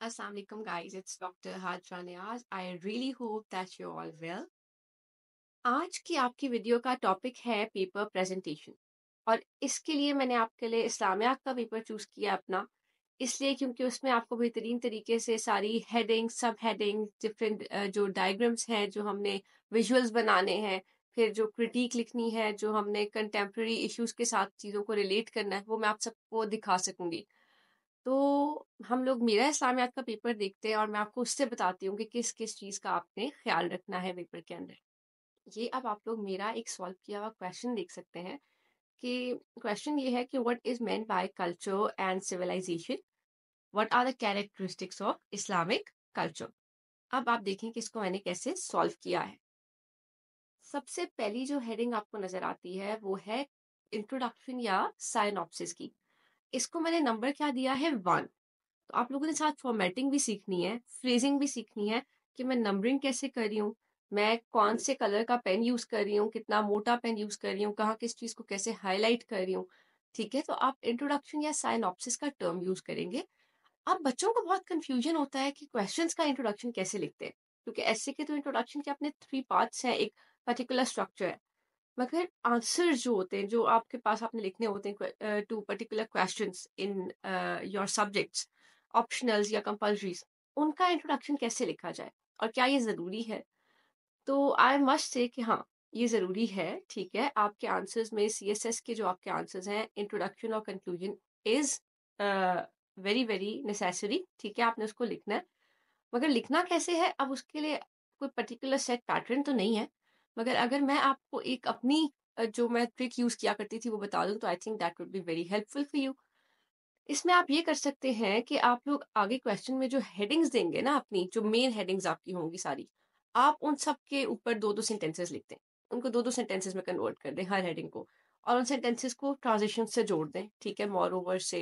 Assalamualaikum guys, it's Dr. Hajra Niaz. I really hope that you're all well. आज की आपकी video का topic है पेपर प्रेजेंटेशन और इसके लिए मैंने आपके लिए इस्लामियात का पेपर चूज किया अपना, इसलिए क्योंकि उसमें आपको बेहतरीन तरीके से सारी हेडिंग, सब हेडिंग, डिफरेंट जो डायग्राम्स हैं जो हमने विजुअल्स बनाने हैं, फिर जो क्रिटिक लिखनी है, जो हमने कंटेम्प्रेरी इश्यूज के साथ चीज़ों को रिलेट करना है, वो मैं आप सबको दिखा सकूंगी। तो हम लोग मेरा इस्लामियात का पेपर देखते हैं और मैं आपको उससे बताती हूँ कि किस किस चीज़ का आपने ख्याल रखना है पेपर के अंदर। ये अब आप लोग मेरा एक सॉल्व किया हुआ क्वेश्चन देख सकते हैं कि क्वेश्चन ये है कि what is meant by culture and civilisation, what are the characteristics of Islamic culture. अब आप देखें कि इसको मैंने कैसे सॉल्व किया है। सबसे पहली जो हेडिंग आपको नजर आती है वो है इंट्रोडक्शन या साइनॉप्सिस की। इसको मैंने नंबर क्या दिया है 1। तो आप लोगों ने साथ फॉर्मेटिंग भी सीखनी है, फ्रेजिंग भी सीखनी है कि मैं नंबरिंग कैसे कर रही हूँ, मैं कौन से कलर का पेन यूज कर रही हूँ, कितना मोटा पेन यूज कर रही हूँ, कहाँ किस चीज को कैसे हाईलाइट कर रही हूँ। ठीक है, तो आप इंट्रोडक्शन या साइनॉप्सिस का टर्म यूज करेंगे। अब बच्चों को बहुत कंफ्यूजन होता है कि क्वेश्चंस का इंट्रोडक्शन कैसे लिखते हैं, क्योंकि ऐसे के तो इंट्रोडक्शन के अपने 3 पार्ट्स हैं, एक पर्टिकुलर स्ट्रक्चर है, मगर आंसर्स जो होते हैं जो आपके पास आपने लिखने होते हैं two particular questions in your subjects, optionals या कंपल्सरीज, उनका इंट्रोडक्शन कैसे लिखा जाए और क्या ये ज़रूरी है। तो आई मस्ट से कि हाँ, ये ज़रूरी है। ठीक है, आपके आंसर्स में CSS के जो आपके आंसर्स हैं, इंट्रोडक्शन और conclusion is very very necessary. ठीक है, आपने उसको लिखना है, मगर लिखना कैसे है, अब उसके लिए कोई पर्टिकुलर सेट पैटर्न तो नहीं है। मगर अगर मैं आपको एक अपनी जो मैं ट्रिक यूज किया करती थी वो बता दूं तो I think that would be very helpful for you. इसमें आप ये कर सकते हैं कि आप लोग आगे क्वेश्चन में जो हेडिंग्स देंगे ना, अपनी जो मेन हेडिंग्स आपकी होंगी सारी, आप उन सब के ऊपर 2-2 सेंटेंसेस लिख दें, उनको 2-2 सेंटेंसेस में कन्वर्ट कर दें हर हेडिंग को, और उन सेंटेंसेस को ट्रांजिशन से जोड़ दें। ठीक है, मोर ओवर से,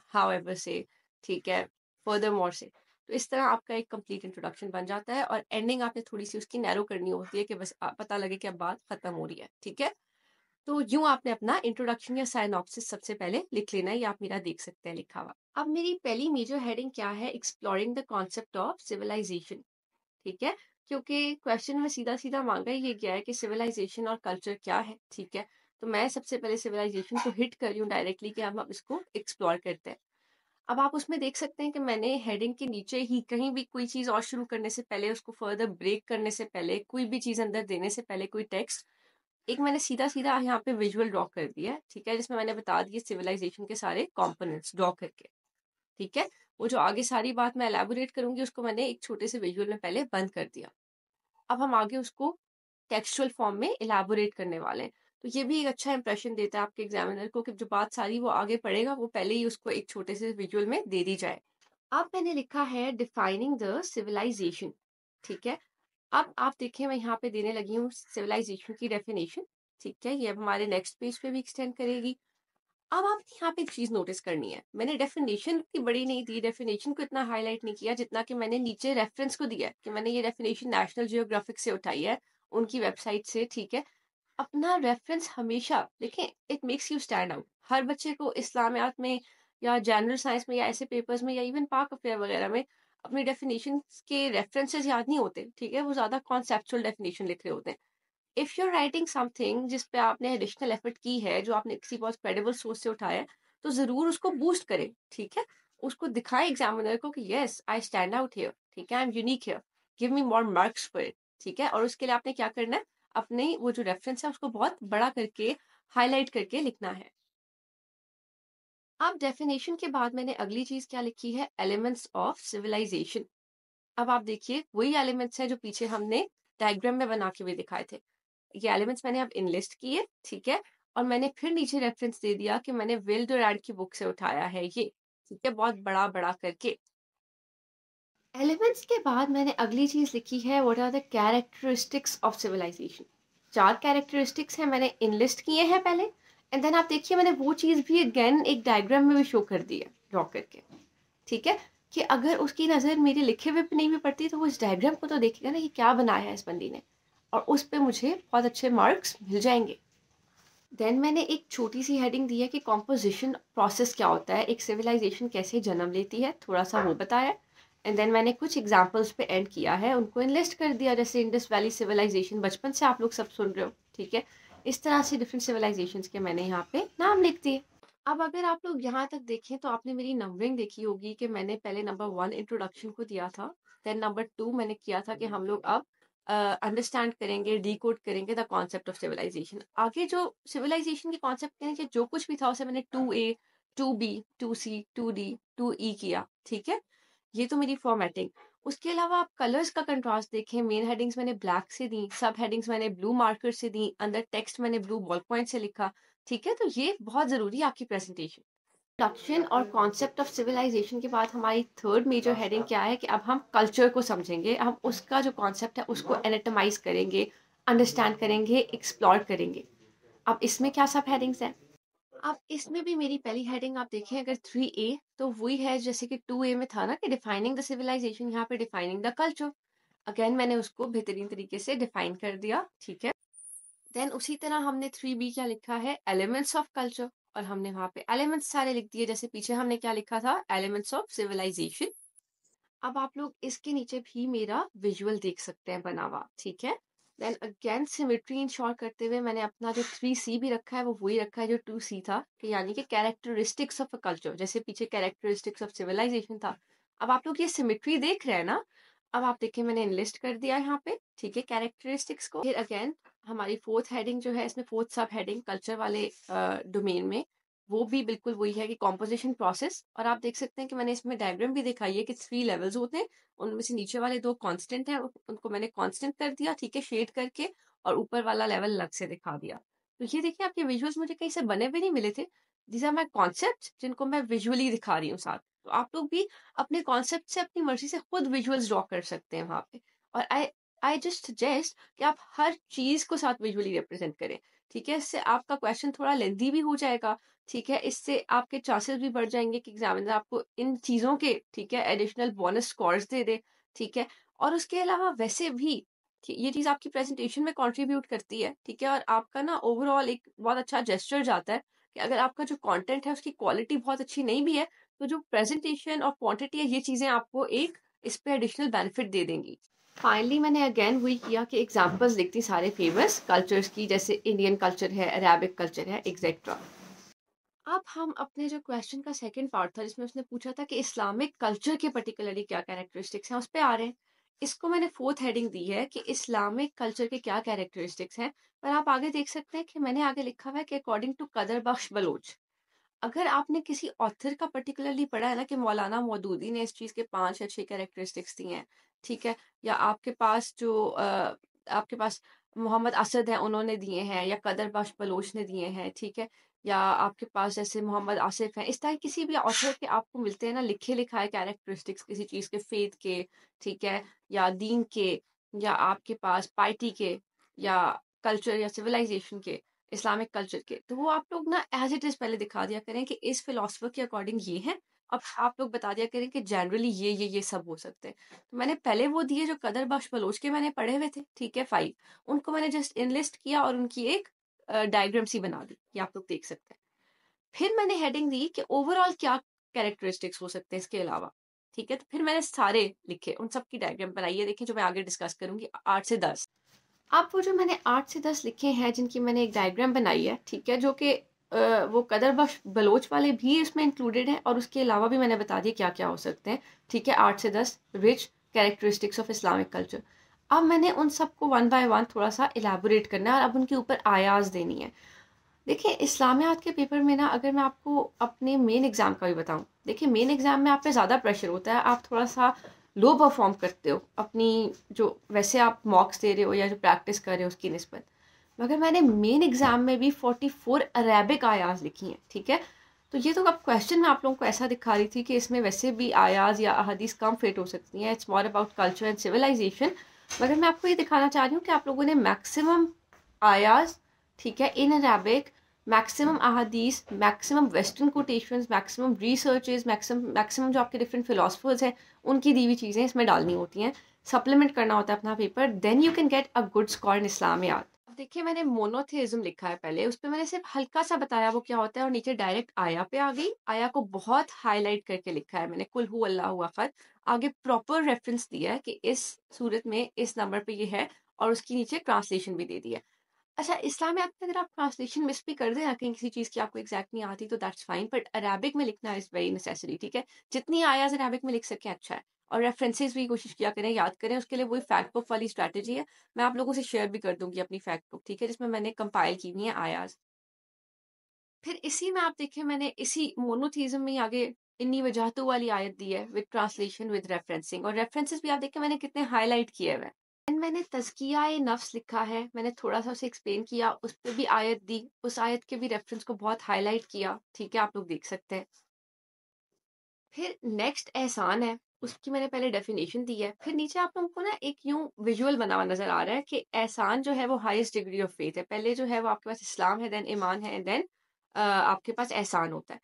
हाउएवर से, ठीक है, फर्दरमोर से। तो इस तरह आपका एक कंप्लीट इंट्रोडक्शन बन जाता है और एंडिंग आपने थोड़ी सी उसकी नैरो करनी होती है कि बस पता लगे कि अब बात खत्म हो रही है। ठीक है, तो यूं आपने अपना इंट्रोडक्शन या साइनॉप्सिस सबसे पहले लिख लेना है, ये आप मेरा देख सकते हैं लिखा हुआ। अब मेरी पहली मेजर हेडिंग क्या है, exploring the concept of civilisation. ठीक है, क्योंकि क्वेश्चन में सीधा सीधा मांगा ये गया है कि सिविलाइजेशन और कल्चर क्या है। ठीक है, तो मैं सबसे पहले सिविलाइजेशन को हिट कर रही हूँ डायरेक्टली कि हम अब इसको एक्सप्लोर करते हैं। अब आप उसमें देख सकते हैं कि मैंने हेडिंग के नीचे ही कहीं भी कोई चीज और शुरू करने से पहले, उसको फर्दर ब्रेक करने से पहले, कोई भी चीज अंदर देने से पहले, कोई टेक्स्ट, एक मैंने सीधा सीधा यहाँ पे विजुअल ड्रॉ कर दिया है। ठीक है, जिसमें मैंने बता दिए सिविलाइजेशन के सारे कंपोनेंट्स ड्रॉ करके। ठीक है, वो जो आगे सारी बात मैं एलैबोरेट करूंगी उसको मैंने एक छोटे से विजुअल में पहले बंद कर दिया। अब हम आगे उसको टेक्सचुअल फॉर्म में इलाबोरेट करने वाले हैं। तो ये भी एक अच्छा इंप्रेशन देता है आपके एग्जामिनर को कि जो बात सारी वो आगे पढ़ेगा वो पहले ही उसको एक छोटे से विजुअल में दे दी जाए। अब मैंने लिखा है डिफाइनिंग द सिविलाइजेशन। ठीक है, अब आप देखिए मैं यहाँ पे देने लगी हूँ सिविलाइजेशन की डेफिनेशन। ठीक है, ये अब हमारे नेक्स्ट पेज पे भी एक्सटेंड करेगी। अब आप यहाँ पे एक चीज नोटिस करनी है, मैंने डेफिनेशन की बड़ी नहीं दी, डेफिनेशन को इतना हाईलाइट नहीं किया जितना कि मैंने नीचे रेफरेंस को दिया है कि मैंने ये डेफिनेशन नेशनल जियोग्राफिक से उठाई है, उनकी वेबसाइट से। ठीक है, अपना रेफरेंस हमेशा देखें, it makes you stand out. हर बच्चे को इस्लामियात में या जनरल साइंस में या ऐसे पेपर्स में या इवन पाक अफेयर वगैरह में अपनी डेफिनेशन के रेफरेंसेस याद नहीं होते। ठीक है, वो ज्यादा कॉन्सेप्चुअल डेफिनेशन लिख रहे होते हैं। If you are writing something जिस पे आपने एडिशनल एफर्ट की है, जो आपने किसी बहुत क्रेडिबल सोर्स से उठाया है, तो जरूर उसको बूस्ट करें। ठीक है, उसको दिखाएं एग्जामिनर को कि yes I stand out here. ठीक है, I am unique here, give me more marks for it. ठीक है, और उसके लिए आपने क्या करना है, अपने वो जो रेफरेंस है उसको बहुत बड़ा करके हाईलाइट करके लिखना है। अब डेफिनेशन के बाद मैंने अगली चीज क्या लिखी है, एलिमेंट्स ऑफ सिविलाइजेशन। अब आप देखिए वही एलिमेंट्स है जो पीछे हमने डायग्राम में बना के भी दिखाए थे। ये एलिमेंट्स मैंने अब इनलिस्ट किए। ठीक है, और मैंने फिर नीचे रेफरेंस दे दिया कि मैंने विल डुरांट की बुक से उठाया है ये। ठीक है, बहुत बड़ा बड़ा करके। एलिमेंट्स के बाद मैंने अगली चीज लिखी है, what are the characteristics of civilisation. 4 characteristics हैं, मैंने इनलिस्ट किए हैं पहले, एंड देन आप देखिए मैंने वो चीज भी अगेन एक डायग्राम में भी शो कर दी है ड्रॉ करके। ठीक है, कि अगर उसकी नज़र मेरे लिखे हुए पे नहीं भी पड़ती तो वो इस डायग्राम को तो देखेगा ना कि क्या बनाया है इस बंदी ने, और उस पे मुझे बहुत अच्छे मार्क्स मिल जाएंगे। देन मैंने एक छोटी सी हेडिंग दी है कि कॉम्पोजिशन प्रोसेस क्या होता है, एक सिविलाइजेशन कैसे जन्म लेती है, थोड़ा सा वो बताया। एंड देन मैंने कुछ एग्जाम्पल्स पे एंड किया है, उनको इनलिस्ट कर दिया, जैसे इंडस वैली सिविलाइजेशन बचपन से आप लोग सब सुन रहे हो, ठीक है। इस तरह से डिफरेंट सिविलाइजेशंस के मैंने यहाँ पे नाम लिख दिए। अब अगर आप लोग यहाँ तक देखें तो आपने मेरी नंबरिंग देखी होगी कि मैंने पहले नंबर 1 इंट्रोडक्शन को दिया था, देन नंबर 2 मैंने किया था कि हम लोग अब अंडरस्टैंड करेंगे, डिकोड करेंगे द कॉन्सेप्ट ऑफ सिविलाइजेशन। आगे जो सिविलाइजेशन के कॉन्सेप्ट के नीचे जो कुछ भी था उसे मैंने 2A 2B 2C 2D 2E किया, ठीक है। ये तो मेरी फॉर्मेटिंग। उसके अलावा आप कलर्स का कंट्रास्ट देखें, मेन हेडिंग्स मैंने ब्लैक से दी, सब हेडिंग्स मैंने ब्लू मार्कर से दी, अंदर टेक्स्ट मैंने ब्लू बॉल पॉइंट से लिखा, ठीक है। तो ये बहुत जरूरी है आपकी प्रेजेंटेशन। इंट्रोडक्शन और कॉन्सेप्ट ऑफ सिविलाइजेशन के बाद हमारी थर्ड मेजर हेडिंग क्या है कि अब हम कल्चर को समझेंगे, हम उसका जो कॉन्सेप्ट है उसको एनाटमाइज करेंगे, अंडरस्टैंड करेंगे, एक्सप्लोर करेंगे। अब इसमें क्या सब हेडिंग्स हैं? अब इसमें भी मेरी पहली हेडिंग आप देखें अगर 3A, तो वही है जैसे कि 2A में था ना कि डिफाइनिंग द सिविलाइजेशन, यहाँ पे डिफाइनिंग द कल्चर। अगेन मैंने उसको बेहतरीन तरीके से डिफाइन कर दिया, ठीक है। देन उसी तरह हमने 3B क्या लिखा है, एलिमेंट्स ऑफ कल्चर, और हमने वहां पे एलिमेंट्स सारे लिख दिए, जैसे पीछे हमने क्या लिखा था, एलिमेंट्स ऑफ सिविलाइजेशन। अब आप लोग इसके नीचे भी मेरा विजुअल देख सकते हैं बना हुआ, ठीक है। देन अगेन सिमेट्री इंश्योर करते हुए मैंने अपना जो 3C भी रखा है वो वही रखा है जो 2C था, कि यानी कि कैरेक्टरिस्टिक्स ऑफ अ कल्चर, जैसे पीछे कैरेक्टरिस्टिक्स ऑफ सिविलाइजेशन था। अब आप लोग ये सिमेट्री देख रहे हैं ना, अब आप देखिए मैंने इनलिस्ट कर दिया यहाँ पे, ठीक है, कैरेक्टरिस्टिक्स को। फिर अगेन हमारी फोर्थ हेडिंग जो है, इसमें फोर्थ सब हेडिंग कल्चर वाले डोमेन में, वो भी बिल्कुल वही है कि कॉम्पोजिशन प्रोसेस। और आप देख सकते हैं कि मैंने इसमें डायग्राम भी दिखाई है कि 3 लेवल्स होते हैं, उनमें से नीचे वाले 2 कांस्टेंट हैं, उनको मैंने कांस्टेंट कर दिया, ठीक है, शेड करके, और ऊपर वाला लेवल अलग से दिखा दिया। तो ये देखिए आपके विजुअल्स मुझे कहीं से बने हुए नहीं मिले थे, दीज आर माय कॉन्सेप्ट जिनको मैं विजुअली दिखा रही हूँ साथ। तो आप लोग भी अपने कॉन्सेप्ट से अपनी मर्जी से खुद विजुअल्स ड्रॉ कर सकते हैं वहां पे। और आई आई जस्ट सजेस्ट कि आप हर चीज को साथ विजुअली रिप्रेजेंट करें, ठीक है। इससे आपका क्वेश्चन थोड़ा लेंथी भी हो जाएगा, ठीक है। इससे आपके चांसेस भी बढ़ जाएंगे कि एग्जामिनर आपको इन चीजों के, ठीक है, एडिशनल बोनस स्कोर्स दे दे, ठीक है। और उसके अलावा वैसे भी ये चीज आपकी प्रेजेंटेशन में कंट्रीब्यूट करती है, ठीक है। और आपका ना ओवरऑल एक बहुत अच्छा जेस्चर जाता है कि अगर आपका जो कंटेंट है उसकी क्वालिटी बहुत अच्छी नहीं भी है, तो जो प्रेजेंटेशन और क्वांटिटी है, ये चीजें आपको एक इस पे एडिशनल बेनिफिट दे देंगी। फाइनली मैंने अगेन वही किया कि एग्जाम्पल्स लिखती सारे फेमस कल्चर्स की, जैसे इंडियन कल्चर है, अरेबिक कल्चर है, एक्सेट्रा। अब हम अपने जो क्वेश्चन का सेकंड पार्ट था जिसमें उसने पूछा था कि इस्लामिक कल्चर के पर्टिकुलरली क्या कैरेक्टरिस्टिक्स हैं, उस पे आ रहे हैं। इसको मैंने फोर्थ हेडिंग दी है कि इस्लामिक कल्चर के क्या कैरेक्टरिस्टिक्स हैं। पर आप आगे देख सकते हैं कि मैंने आगे लिखा हुआ है कि अकॉर्डिंग टू कदर बख्श बलोच। अगर आपने किसी ऑथर का पर्टिकुलरली पढ़ा है ना कि मौलाना मौदूदी ने इस चीज के 5 या 6 कैरेक्टरिस्टिक्स दी हैं, ठीक है, या आपके पास जो आपके पास मोहम्मद असद है उन्होंने दिए हैं, या कदर बख्श बलोच ने दिए हैं, ठीक है, या आपके पास जैसे मोहम्मद आसिफ है, इस तरह किसी भी ऑथर के आपको मिलते हैं ना लिखे लिखाए कैरेक्टरिस्टिक्स किसी चीज के, फेथ के, ठीक है, या दीन के, या आपके पास पार्टी के, या कल्चर या सिविलाइजेशन के, इस्लामिक कल्चर के, तो वो आप लोग ना एज इट इज पहले दिखा दिया करें कि इस फिलोसफर के अकॉर्डिंग ये है। अब आप लोग बता दिया करें कि जनरली ये सब हो सकते हैं। तो मैंने पहले वो दिए जो कदर बख्श बलोच के मैंने पढ़े हुए थे, ठीक है, 5, उनको मैंने जस्ट इनलिस्ट किया और उनकी एक डायग्राम सी बना दी, ये आप लोग देख सकते हैं। फिर मैंने हेडिंग दी कि ओवरऑल क्या कैरेक्टरिस्टिक्स हो सकते हैं इसके अलावा, ठीक है। तो फिर मैंने सारे लिखे, उन सब की डायग्राम बनाई है, देखिए जो मैं आगे डिस्कस करूंगी 8 से 10। अब वो जो मैंने 8 से 10 लिखे हैं जिनकी मैंने एक डायग्राम बनाई है, ठीक है, जो कि वो कदर बख्श बलोच वाले भी इसमें इंक्लूडेड हैं, और उसके अलावा भी मैंने बता दिया क्या क्या हो सकते हैं, ठीक है। 8 से 10 rich characteristics of Islamic culture. अब मैंने उन सबको 1 बाय 1 थोड़ा सा इलेबोरेट करना है और अब उनके ऊपर आयाज देनी है। देखिए इस्लामियात के पेपर में ना, अगर मैं आपको अपने मेन एग्जाम का भी बताऊं, देखिए मेन एग्जाम में आप पे ज़्यादा प्रेशर होता है, आप थोड़ा सा लो परफॉर्म करते हो अपनी जो वैसे आप मॉक्स दे रहे हो या जो प्रैक्टिस कर रहे हो उसकी निस्बत। मगर मैंने मेन एग्जाम में भी 44 अरेबिक आयाज लिखी हैं, ठीक है। तो ये तो अब क्वेश्चन मैं आप लोगों को ऐसा दिखा रही थी कि इसमें वैसे भी आयाज या अहदीस कम फिट हो सकती हैं, it's more about culture and civilisation. मगर मैं आपको ये दिखाना चाह रही हूँ कि आप लोगों ने मैक्सिमम आयाज, ठीक है, इन अरेबिक, मैक्सिमम अहादीस, maximum western quotations, maximum researches, maximum जो आपके डिफरेंट फिलोसफर्स हैं उनकी दी हुई चीज़ें इसमें डालनी होती हैं, सप्लीमेंट करना होता है अपना paper, then you can get a good score in Islamiat. देखिए मैंने मोनोथेइज़्म लिखा है पहले, उसपे मैंने सिर्फ़ हल्का-सा बताया वो क्या होता है और नीचे डायरेक्ट आया पे आ गई। आया को बहुत हाइलाइट करके लिखा है मैंने, कुल हू अल्लाहु अहद। आगे प्रॉपर रेफ़रेंस दिया है कि इस सूरत में इस नंबर पे ये है और उसकी नीचे ट्रांसलेशन भी दे दी है। अच्छा, इस्लामिक में अगर आप ट्रांसलेशन मिस भी कर दें ना कहीं किसी चीज़ की आपको एग्ज़ैक्ट नहीं आती तो दैट्स फाइन, बट अरेबिक में लिखना इज़ वेरी नेसेसरी, ठीक है? जितनी आयाज़ अरेबिक में लिख सकें अच्छा है। और रेफरेंसेस भी कोशिश किया करें, याद करें, उसके लिए वही फैक्ट बुक वाली स्ट्रैटेजी है। मैं आप लोगों से शेयर भी कर दूँगी अपनी फैक्ट बुक, ठीक है? जिसमें मैंने कंपाइल की हुई है आयाज़। फिर इसी में आप देखें मैंने इसी मोनोथीज़्म में ही आगे इन्नी वजाहतों वाली आयत दी है विद ट्रांसलेशन, विद रेफरेंसिंग, और रेफरेंसेस भी आप देखें मैंने कितने हाइलाइट किए हुए हैं। एंड मैंने तज़किया-ए नफ्स लिखा है, मैंने थोड़ा-सा उसे एक्सप्लेन किया, उस पे भी आयत दी, उस आयत के भी रेफरेंस को बहुत हाइलाइट किया, ठीक है? आप लोग देख सकते हैं। फिर नेक्स्ट एहसान है, उसकी मैंने पहले डेफिनेशन दी है। फिर नीचे आप लोगों को ना एक यूँ विजुअल बना हुआ नज़र आ रहा है कि एहसान जो है वो हाईएस्ट डिग्री ऑफ फेथ है। पहले जो है वो आपके पास इस्लाम है, देन ईमान है, एंड देन आपके पास एहसान होता है।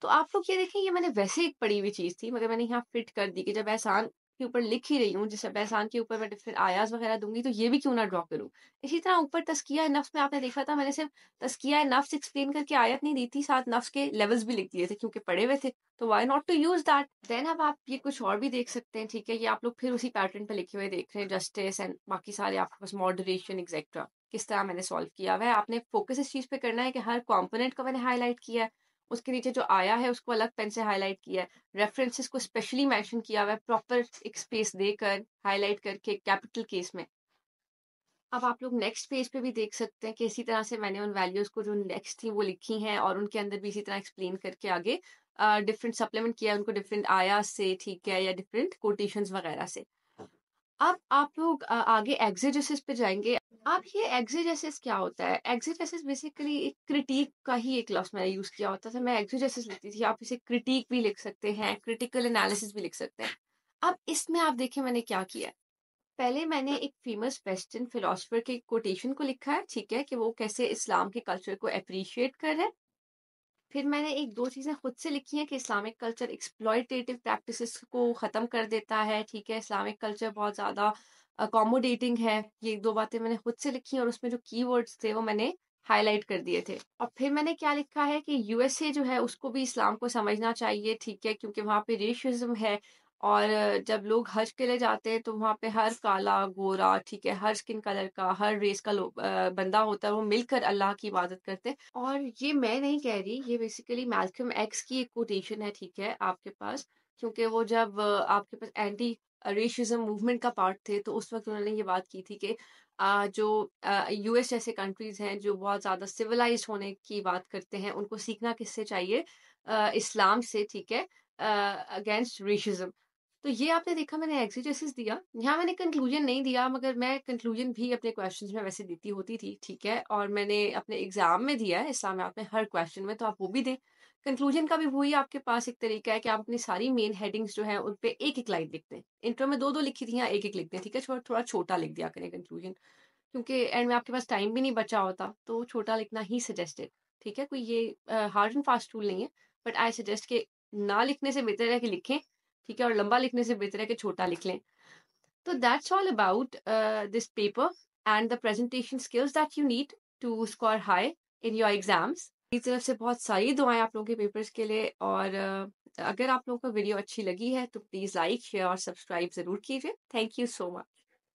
तो आप लोग ये देखें, ये मैंने वैसे एक पढ़ी हुई चीज़ थी, मगर मैंने यहाँ फिट कर दी कि जब एहसान के ऊपर लिख ही रही हूँ, जैसे अब एहसान के ऊपर मैं डिफरेंट आयाज़ वगैरह दूँगी तो ये भी क्यों ना ड्रॉ करूँ। इसी तरह ऊपर तज़किया नफ्स में आपने देखा था मैंने सिर्फ़ तज़किया नफ्स एक्सप्लेन करके आयत नहीं दी थी, साथ नफ्स के लेवल्स भी लिख दिए थे क्योंकि पढ़े हुए थे, तो why not to use that. Then अब आप ये कुछ और भी देख सकते हैं, ठीक है? ये आप लोग फिर उसी पैटर्न पे लिखे हुए देख रहे हैं, जस्टिस एंड बाकी सारे आपके पास मॉडरेशन एक्सेट्रा, किस तरह मैंने सॉल्व किया हुआ है। आपने फ़ोकस इस चीज़ पे करना है कि हर कंपोनेंट को मैंने हाइलाइट किया है। उसके नीचे जो आया है उसको अलग पेन से हाइलाइट किया है। रेफरेंसेस को स्पेशली मेंशन किया हुआ है, प्रॉपर एक स्पेस देकर, हाइलाइट करके कैपिटल केस में। अब आप लोग नेक्स्ट पेज पे भी देख सकते हैं कि इसी तरह से मैंने उन वैल्यूज़ को जो नेक्स्ट थी वो लिखी हैं और उनके अंदर भी इसी तरह एक्सप्लेन करके आगे डिफरेंट सप्लीमेंट किया है उनको डिफरेंट आयाज़ से, ठीक है? या डिफरेंट कोटेशंस वगैरह से। अब आप लोग आगे एक्जेजेसिस पे जाएँगे। अब ये एक्जेजेसिस क्या होता है? एक्जेजेसिस बेसिकली एक क्रिटिक का ही एक लफ्ज़ मैंने यूज़ किया होता था। मैं एक्जेजेसिस लिखती थी, आप इसे क्रिटिक भी लिख सकते हैं, क्रिटिकल एनालिसिस भी लिख सकते हैं। अब इसमें आप देखिए मैंने क्या किया है। पहले मैंने एक फ़ेमस वेस्टर्न फिलॉसफर के कोटेशन को लिखा है, ठीक है? कि वो कैसे इस्लाम के कल्चर को एप्रिशिएट कर रहे हैं। फिर मैंने 1-2 चीज़ें खुद से लिखी हैं कि इस्लामिक कल्चर एक्सप्लॉइटेटिव प्रैक्टिसेस को ख़त्म कर देता है, ठीक है? इस्लामिक कल्चर बहुत ज़्यादा अकोमोडेटिंग है। ये 1-2 बातें मैंने खुद से लिखी हैं और उसमें जो कीवर्ड्स थे वो मैंने हाइलाइट कर दिए थे। और फिर मैंने क्या लिखा है कि यूएसए जो है उसको भी इस्लाम को समझना चाहिए, ठीक है? क्योंकि वहाँ पे रेशिज़्म है और जब लोग हज के लिए जाते हैं तो वहाँ पे हर काला, गोरा, ठीक है? हर स्किन कलर का, हर रेस का बंदा होता है, वो मिलकर अल्लाह की इबादत करते हैं। और ये मैं नहीं कह रही, ये बेसिकली मैल्कम एक्स की एक कोटेशन है, ठीक है, आपके पास। क्योंकि वो जब आपके पास एंटी रेशिज़्म मूवमेंट का पार्ट थे, तो उस वक़्त उन्होंने ये बात की थी कि जो यूएस जैसे कंट्रीज़ हैं, जो बहुत ज़्यादा सिविलाइज़्ड होने की बात करते हैं, उनको सीखना किससे चाहिए? इस्लाम से, ठीक है? अगेंस्ट रेशिज़्म। तो ये आपने देखा मैंने एक्जेजेसिस दिया। यहाँ मैंने कंक्लूजन नहीं दिया, मगर मैं कंक्लूजन भी अपने क्वेश्चंस में वैसे देती होती थी, ठीक है? और मैंने अपने एग्ज़ाम में दिया है इस्लामियात में हर क्वेश्चन में, तो आप वो भी दें। कंक्लूजन का भी वही आपके पास एक तरीका है कि आप अपनी सारी मेन हेडिंग्स जो हैं, उन पे एक-एक लाइन लिख दें। इंट्रो में 2-2 लिखी थी, यहाँ 1-1 लिख दें, ठीक है? थोड़ा छोटा लिख दिया करें कंक्लूजन, क्योंकि एंड में आपके पास टाइम भी नहीं बचा होता, तो छोटा लिखना ही सजेस्टेड, ठीक है? कोई ये हार्ड एंड फास्ट रूल नहीं है, बट आई सजेस्ट कि ना लिखने से बेहतर है कि लिखें, ठीक है? और लंबा लिखने से बेहतर है कि छोटा लिख लें। So that's all about this paper and the presentation skills that you need to score high in your exams. मेरी तरफ से बहुत सारी दुआएं आप लोगों के पेपर्स के लिए, और अगर आप लोगों को वीडियो अच्छी लगी है तो प्लीज़ लाइक, शेयर और सब्सक्राइब ज़रूर कीजिए। Thank you so much.